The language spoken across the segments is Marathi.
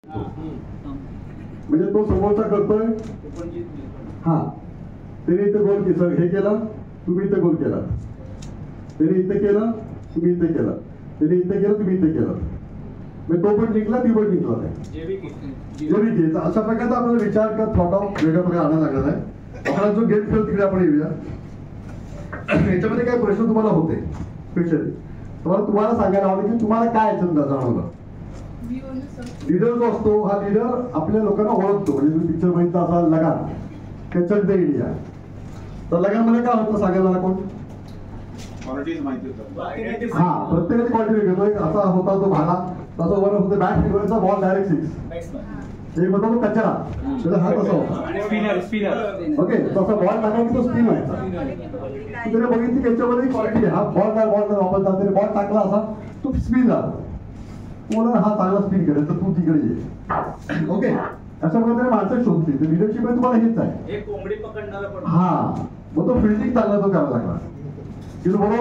म्हणजे तो समोरचा करतोय, हा त्याने इथे गोल हे केलं, तुम्ही इथे गोल केला, त्याने इथे केलं, तुम्ही इथे केलं, त्याने इथे केलं, तुम्ही इथे केलं, म्हणजे तो पण जिंकला, ती पण जिंकला नाही. अशा प्रकारचा आपल्याला विचार कर थॉट ऑफ वेगळ्या प्रकारे आणायला लागला आहे. आपला जो गेम खेळ तिकडे आपण येऊया. याच्यामध्ये काय प्रश्न तुम्हाला होते स्पेशली तुम्हाला सांगायला हवं की तुम्हाला काय याच्यात जाणवलं. लीडर जो असतो हा लीडर आपल्या लोकांना ओळखतो. म्हणजे तुम्ही पिक्चर बघितला असाल लगान, कॅचर द इंडिया, तर लगानमध्ये काय होतं सांगायला मला कोण? हा प्रत्येकाची क्वालिटी वेगळी. तो एक असा होता तो भाला, तसं वर होतं बॅट फिरवायचा, बॉल डायरेक्ट सिक्स. एक होता तो कचरा, त्याचा हात असा होता. ओके, तसा बॉल टाकायचा तो स्पिन व्हायचा. त्याने बघितली त्याच्यामध्ये क्वालिटी, हा बॉल वापरतात, त्याने बॉल टाकला असा तो स्पिन झाला. मला हा चांगला स्पिन करेल तर तू तिकडे ये. ओके, अशा प्रकारे माणसं शोधली. तर लिडरशिप मध्ये तुम्हाला हेच आहे. हा, मग तो फिल्डिंग चांगला तो करायला लागला. बरोबर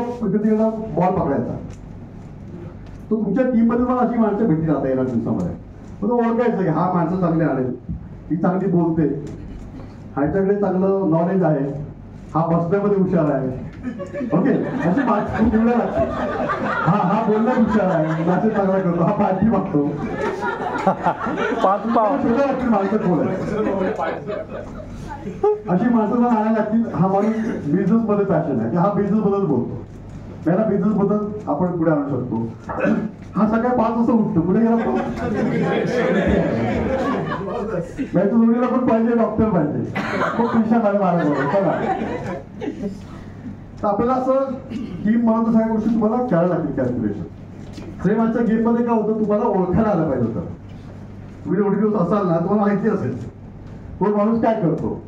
बॉल पकडायचा. तो तुमच्या टीम मध्ये पण अशी माणसं भेटली जाता येणार दिवसामध्ये. मग तो ओळखायचं की हा माणसं चांगली आणेल, ही चांगली बोलते, ह्याच्याकडे चांगलं नॉलेज आहे, हा बसण्यामध्ये हुशार आहे. ओके, अशी माणसं निवडायला लागते. हा बोलण्यात हुशार आहे, मॅसेज चांगला करतो, हा पार्टी मागतो. शोधा लागतील माणसं बोलायचं. अशी माणसं जर आणायला लागतील. हा माणूस बिझनेस मध्ये पॅशन आहे, हा बिझनेस बद्दल बोलतो, त्याला बिझनेस बद्दल आपण पुढे आणू शकतो. हा सकाळी 5 वाजता उठतो, पुढे गेला तो जोडीला पण पाहिजे, डॉक्टर पाहिजे, तो पैसा काय मारा. तर आपल्याला असं टीम म्हणून सगळ्या गोष्टी तुम्हाला खेळायला लागतील. कॅल्क्युलेशन सेम आजच्या गेम मध्ये काय होतं, तुम्हाला ओळखायला आलं पाहिजे होतं. तुम्ही एवढे दिवस असाल ना, तुम्हाला माहिती असेल तो माणूस काय करतो.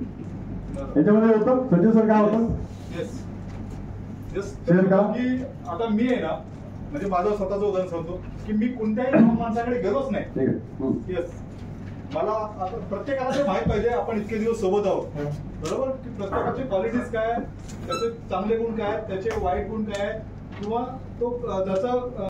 याच्यामध्ये होतं संजय सर काय होतं की आता मी आहे ना, म्हणजे माझं स्वतःचं उदाहरण सांगतो की मी कोणत्याही माणसाकडे गेलोच नाही. येस, मला आता प्रत्येकाला ते माहित पाहिजे आपण इतके दिवस सोबत आहोत, बरोबर, की प्रत्येकाचे क्वालिटीज काय, त्याचे चांगले गुण काय, त्याचे वाईट गुण काय, किंवा तो त्याचा